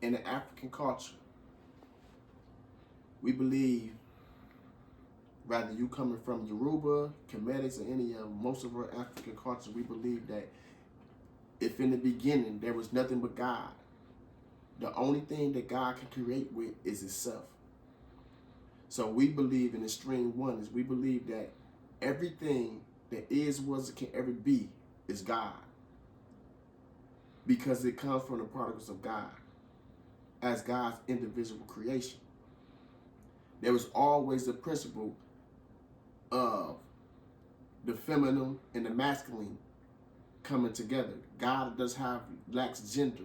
In the African culture, we believe, rather you coming from Yoruba, Kemetic, or any of most of our African cultures, we believe that if in the beginning there was nothing but God, the only thing that God can create with is itself. So we believe in extreme oneness. We believe that everything that is, was, and can ever be is God, because it comes from the particles of God as God's individual creation. There was always the principle of the feminine and the masculine coming together. God does have lacks gender.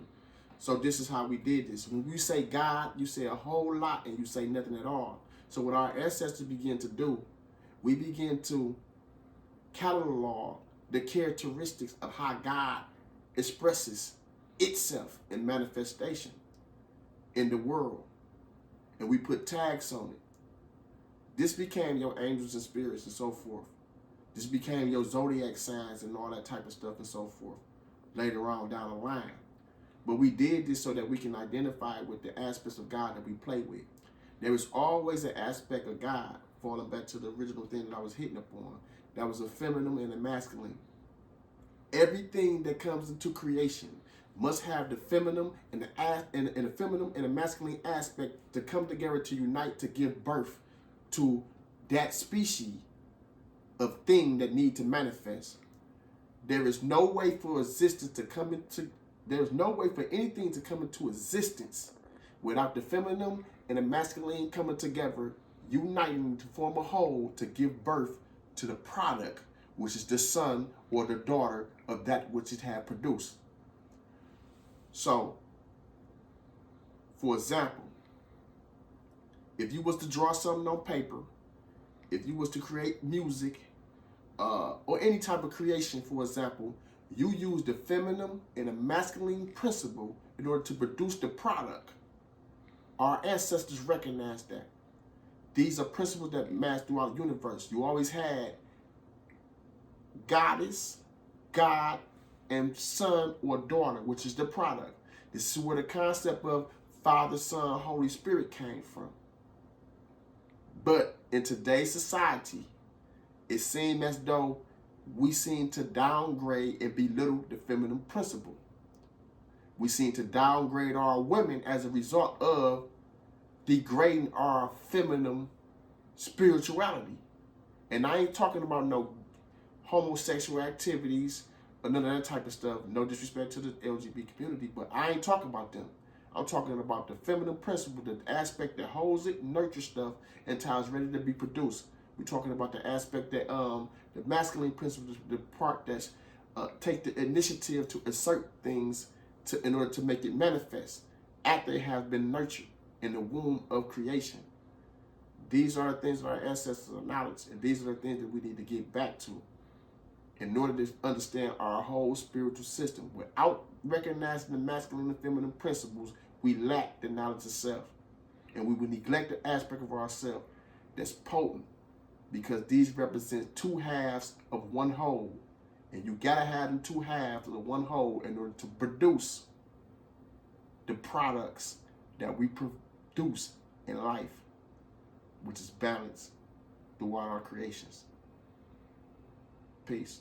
So this is how we did this. When you say God, you say a whole lot and you say nothing at all. So what our ancestors begin to do, we begin to catalog the characteristics of how God expresses itself in manifestation in the world. And we put tags on it. This became your angels and spirits and so forth. This became your zodiac signs and all that type of stuff and so forth later on down the line. But we did this so that we can identify with the aspects of God that we play with. There is always an aspect of God, falling back to the original thing that I was hitting upon, that was a feminine and a masculine. Everything that comes into creation must have the feminine and the feminine and the masculine aspect to come together to unite to give birth to that species of thing that need to manifest. There is no way for existence to come into. There is no way for anything to come into existence without the feminine and the masculine coming together, uniting to form a whole to give birth to the product, which is the son or the daughter of that which it had produced. So, for example, if you was to draw something on paper, if you was to create music, or any type of creation, for example, you use the feminine and the masculine principle in order to produce the product. Our ancestors recognized that. These are principles that mass throughout the universe. You always had goddess, God, and son or daughter, which is the product. This is where the concept of Father, Son, Holy Spirit came from. But in today's society, it seems as though we seem to downgrade and belittle the feminine principle. We seem to downgrade our women as a result of degrading our feminine spirituality. And I ain't talking about no homosexual activities or none of that type of stuff. No disrespect to the LGBT community, but I ain't talking about them. I'm talking about the feminine principle, the aspect that holds it, nurtures stuff, until it's ready to be produced. We're talking about the aspect that the masculine principle, the part that's take the initiative to assert things in order to make it manifest after it has been nurtured in the womb of creation. These are the things that our ancestors acknowledged, and these are the things that we need to get back to in order to understand our whole spiritual system. Without recognizing the masculine and feminine principles, we lack the knowledge of self, and we will neglect the aspect of ourself that's potent, because these represent two halves of one whole, and you gotta have them two halves of the one whole in order to produce the products that we produce in life, which is balance throughout our creations. Peace.